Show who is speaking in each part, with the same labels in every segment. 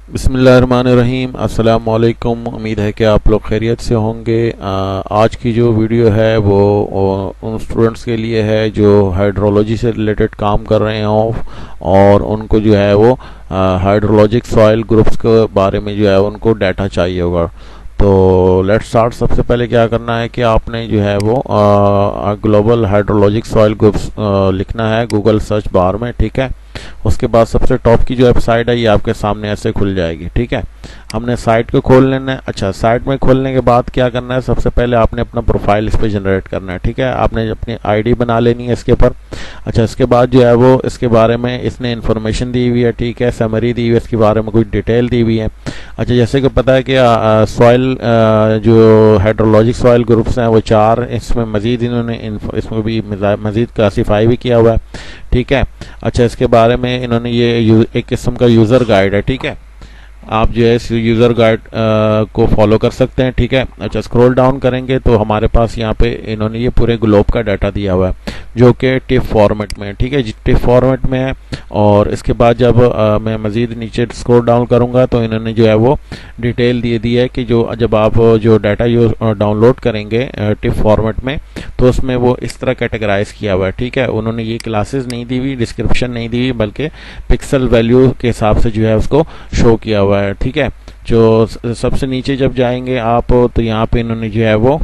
Speaker 1: बिस्मिल्लाहिर्रहमानिर्रहीम। अस्सलाम वालेकुम। उम्मीद है कि आप लोग खैरियत से होंगे। आज की जो वीडियो है वो उन स्टूडेंट्स के लिए है जो हाइड्रोलॉजी से रिलेटेड काम कर रहे हों और उनको जो है वो हाइड्रोलॉजिक सॉइल ग्रुप्स के बारे में जो है उनको डाटा चाहिए होगा। तो लेट्स स्टार्ट। सबसे पहले क्या करना है कि आपने जो है वो ग्लोबल हाइड्रोलॉजिक सॉइल ग्रुप्स लिखना है गूगल सर्च बार में, ठीक है। उसके बाद सबसे टॉप की जो वेबसाइट है ये आपके सामने ऐसे खुल जाएगी, ठीक है। हमने साइट को खोल लेना है। अच्छा, साइट में खोलने के बाद क्या करना है, सबसे पहले आपने अपना प्रोफाइल इस पर जनरेट करना है, ठीक है। आपने अपनी आईडी बना लेनी है इसके ऊपर। अच्छा, इसके बाद जो है वो इसके बारे में इसने इन्फॉर्मेशन दी हुई है, ठीक है, समरी दी हुई है, इसके बारे में कुछ डिटेल दी हुई है। अच्छा, जैसे कि पता है कि सॉइल जो हाइड्रोलॉजिक सॉइल ग्रुप्स हैं वो चार, इसमें मजीद इन्होंने इसमें भी मजीद क्लासीफाई भी किया हुआ है, ठीक है। अच्छा, इसके बारे में इन्होंने ये एक किस्म का यूज़र गाइड है, ठीक है। आप जो है इस यूज़र गाइड को फॉलो कर सकते हैं, ठीक है। अच्छा, स्क्रॉल डाउन करेंगे तो हमारे पास यहाँ पे इन्होंने ये पूरे ग्लोब का डाटा दिया हुआ है जो कि टिफ फॉर्मेट में है, ठीक है। टिफ फॉर्मेट में है। और इसके बाद जब मैं मज़ीद नीचे स्क्रॉल डाउन करूँगा तो इन्होंने जो है वो डिटेल दे दी है कि जो जब आप जो डाटा डाउनलोड करेंगे टिफ फॉर्मेट में तो उसमें वो इस तरह कैटेगराइज किया हुआ है, ठीक है। उन्होंने ये क्लासेस नहीं दी हुई, डिस्क्रिप्शन नहीं दी हुई, बल्कि पिक्सल वैल्यू के हिसाब से जो है उसको शो किया हुआ है, ठीक है। जो सबसे नीचे जब जाएंगे आप तो यहाँ पे इन्होंने जो है वो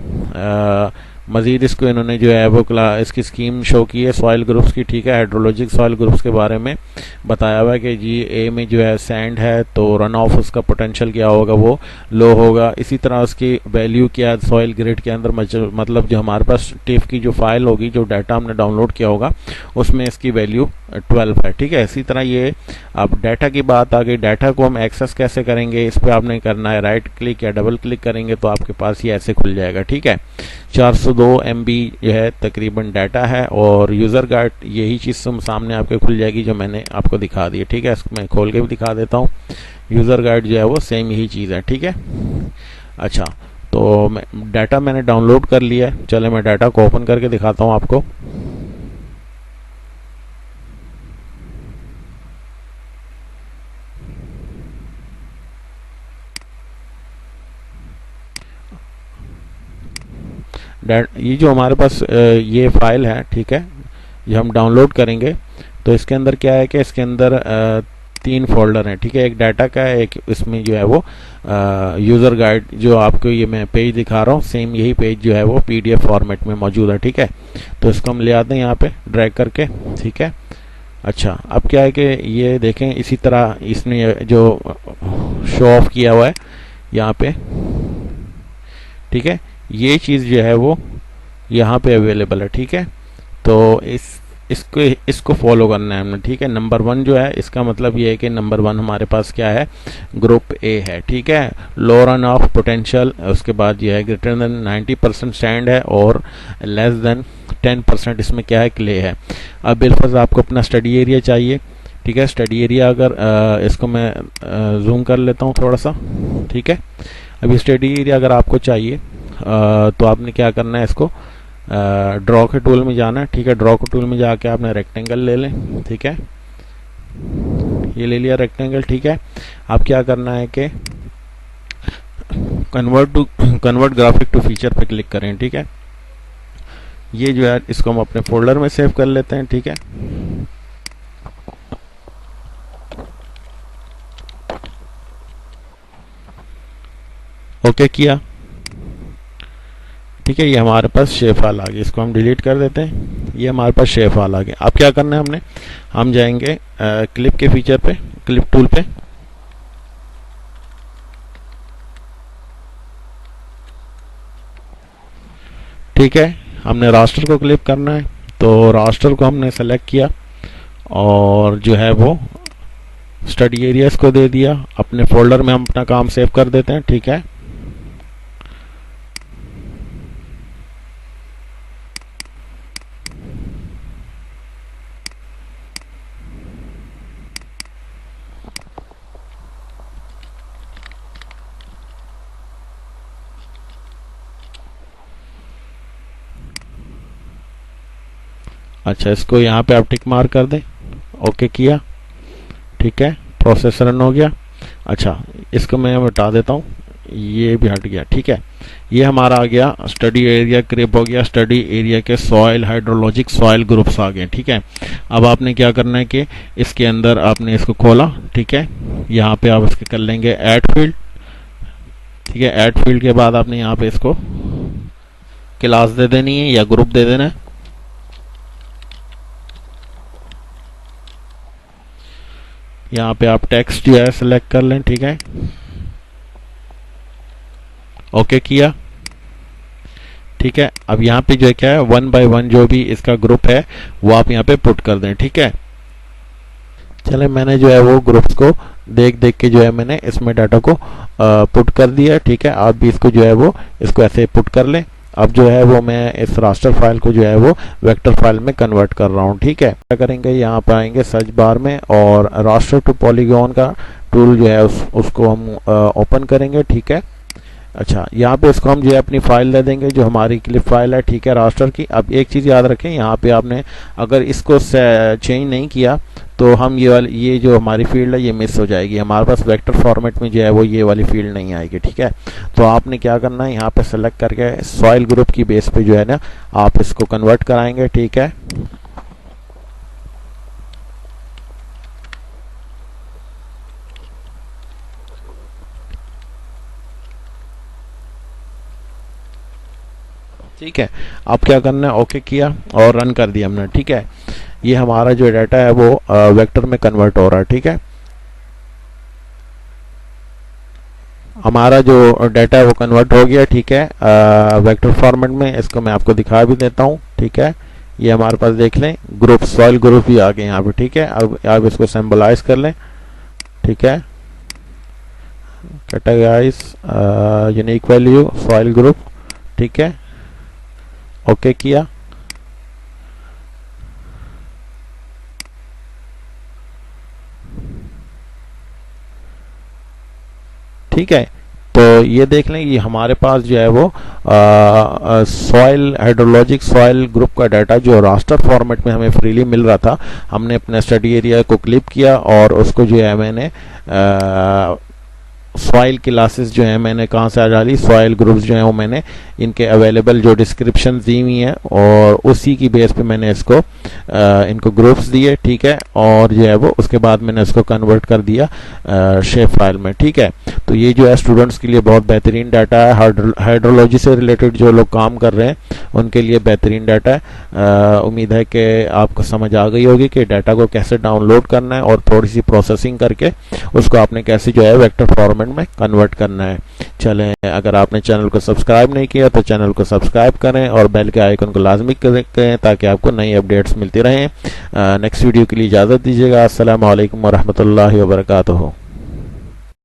Speaker 1: मजीद इसको इन्होंने जो है वो इसकी स्कीम शो की है सॉइल ग्रुप्स की, ठीक है। हाइड्रोलॉजिक सॉइल ग्रुप्स के बारे में बताया हुआ है कि जी ए में जो है सैंड है तो रन ऑफ उसका पोटेंशियल क्या होगा, वो लो होगा। इसी तरह उसकी वैल्यू क्या सॉइल ग्रिड के अंदर, मतलब जो हमारे पास टिफ की जो फाइल होगी, जो डाटा हमने डाउनलोड किया होगा उसमें इसकी वैल्यू 12 है, ठीक है। इसी तरह ये अब डाटा की बात आ गई, डाटा को हम एक्सेस कैसे करेंगे, इस पर आपने करना है राइट क्लिक या डबल क्लिक करेंगे तो आपके पास ये ऐसे खुल जाएगा, ठीक है। 402 MB जो है तकरीबन डाटा है और यूज़र गाइड यही चीज़ सामने आपके खुल जाएगी जो मैंने आपको दिखा दी है, ठीक है। इसको मैं खोल के भी दिखा देता हूँ। यूज़र गाइड जो है वो सेम यही चीज़ है, ठीक है। अच्छा, तो डाटा मैंने डाउनलोड कर लिया है। चले मैं डाटा को ओपन करके दिखाता हूँ आपको। ये जो हमारे पास ये फाइल है, ठीक है, ये हम डाउनलोड करेंगे तो इसके अंदर क्या है कि इसके अंदर तीन फोल्डर हैं, ठीक है। एक डाटा का है, एक इसमें जो है वो यूज़र गाइड जो आपको ये मैं पेज दिखा रहा हूँ, सेम यही पेज जो है वो PDF फॉर्मेट में मौजूद है, ठीक है। तो इसको हम ले आते हैं यहाँ पे ड्रैग करके, ठीक है। अच्छा, अब क्या है कि ये देखें इसी तरह इसने जो शो ऑफ किया हुआ है यहाँ पे, ठीक है, ये चीज़ जो है वो यहाँ पे अवेलेबल है, ठीक है। तो इसको फॉलो करना है हमने, ठीक है। नंबर 1 जो है इसका मतलब ये है कि नंबर 1 हमारे पास क्या है, ग्रुप ए है, ठीक है। लो रन ऑफ पोटेंशियल, उसके बाद ये है ग्रेटर देन 90% स्टैंड है और लेस देन 10% इसमें क्या है, क्ले है। अब बिलफर्ज आपको अपना स्टडी एरिया चाहिए, ठीक है। स्टडी एरिया अगर इसको मैं जूम कर लेता हूँ थोड़ा सा, ठीक है। अभी स्टडी एरिया अगर आपको चाहिए तो आपने क्या करना है, इसको ड्रॉ के टूल में जाना है, ठीक है। ड्रॉ के टूल में जाके आपने रेक्टेंगल ले लें, ठीक है। ये ले लिया रेक्टेंगल, ठीक है। आप क्या करना है कि कन्वर्ट ग्राफिक टू फीचर पे क्लिक करें, ठीक है। ये जो है इसको हम अपने फोल्डर में सेव कर लेते हैं, ठीक है। ओके किया, ठीक है। ये हमारे पास शेप फाइल आ गई, इसको हम डिलीट कर देते हैं। ये हमारे पास शेप फाइल आ गई। अब क्या करना है हमने, हम जाएंगे क्लिप के फीचर पे, क्लिप टूल पे, ठीक है। हमने रास्टर को क्लिप करना है तो रास्टर को हमने सेलेक्ट किया और जो है वो स्टडी एरियाज को दे दिया। अपने फोल्डर में हम अपना काम सेव कर देते हैं, ठीक है। अच्छा, इसको यहाँ पे आप टिक मार कर दें, ओके किया, ठीक है। प्रोसेस रन हो गया। अच्छा, इसको मैं हटा देता हूँ, ये भी हट गया। ठीक है, ये हमारा आ गया स्टडी एरिया क्रिप हो गया, स्टडी एरिया के सॉइल हाइड्रोलॉजिक सॉइल ग्रुप्स आ गए। ठीक है, अब आपने क्या करना है कि इसके अंदर आपने इसको खोला। ठीक है, यहाँ पे आप इसके कर लेंगे ऐड फील्ड। ठीक है, ऐड फील्ड के बाद आपने यहाँ पे इसको क्लास दे देनी है या ग्रुप दे देना है। यहाँ पे आप टेक्स्ट जो है सिलेक्ट कर लें। ठीक है, ओके किया। ठीक है, अब यहाँ पे जो है क्या है, 1 बाय 1 जो भी इसका ग्रुप है वो आप यहाँ पे पुट कर दें। ठीक है, चले मैंने जो है वो ग्रुप्स को देख देख के जो है मैंने इसमें डाटा को पुट कर दिया। ठीक है, आप भी इसको जो है वो इसको ऐसे पुट कर लें। अब जो है वो मैं इस रास्टर फाइल को जो है वो वेक्टर फाइल में कन्वर्ट कर रहा हूँ। ठीक है, क्या करेंगे, यहाँ पर आएंगे सर्च बार में और रास्टर टू पॉलीगॉन का टूल जो है उसको हम ओपन करेंगे। ठीक है, अच्छा, यहाँ पे इसको हम जो है अपनी फाइल दे देंगे जो हमारी क्लिप फाइल है। ठीक है, रास्टर की। अब एक चीज़ याद रखें, यहाँ पे आपने अगर इसको चेंज नहीं किया तो हम ये जो हमारी फील्ड है ये मिस हो जाएगी। हमारे पास वेक्टर फॉर्मेट में जो है वो ये वाली फील्ड नहीं आएगी। ठीक है, तो आपने क्या करना है, यहाँ पे सेलेक्ट करके सॉइल ग्रुप की बेस पे जो है ना आप इसको कन्वर्ट कराएंगे। ठीक है, ठीक है, अब क्या करना है, ओके किया और रन कर दिया हमने। ठीक है, ये हमारा जो डाटा है वो वेक्टर में कन्वर्ट हो रहा है। ठीक है, हमारा जो डाटा है वो कन्वर्ट हो गया। ठीक है, वेक्टर फॉर्मेट में। इसको मैं आपको दिखा भी देता हूँ। ठीक है, ये हमारे पास देख लें ग्रुप, सॉइल ग्रुप भी आ गए यहाँ पे। ठीक है, अब आप इसको सिंबलाइज कर लें। ठीक है, categorize unique value soil group. ठीक है, ओके किया। ठीक है, तो ये देख लें, ये हमारे पास जो है वो सॉइल हाइड्रोलॉजिक सॉइल ग्रुप का डाटा जो रास्टर फॉर्मेट में हमें फ्रीली मिल रहा था, हमने अपने स्टडी एरिया को क्लिप किया और उसको जो है मैंने सॉइल क्लासेस जो है मैंने कहाँ से डाली, सॉइल ग्रुप्स जो है वो मैंने इनके अवेलेबल जो डिस्क्रिप्शन दी हुई हैं और उसी की बेस पे मैंने इसको इनको ग्रुप्स दिए। ठीक है, और जो है वो उसके बाद मैंने इसको कन्वर्ट कर दिया शेप फाइल में। ठीक है, तो ये जो है स्टूडेंट्स के लिए बहुत बेहतरीन डाटा है। हाइड्रोलॉजी से रिलेटेड जो लोग काम कर रहे हैं उनके लिए बेहतरीन डाटा है। उम्मीद है कि आपको समझ आ गई होगी कि डाटा को कैसे डाउनलोड करना है और थोड़ी सी प्रोसेसिंग करके उसको आपने कैसे जो है वेक्टर फॉर्मेट में कन्वर्ट करना है। चलें, अगर आपने चैनल को सब्सक्राइब नहीं किया तो चैनल को सब्सक्राइब करें और बेल के आइकन को लाजमी करें ताकि आपको नई अपडेट्स मिलती रहें। नेक्स्ट वीडियो के लिए इजाज़त दीजिएगा। अस्सलाम वालेकुम व रहमतुल्लाहि व बरकातुहू।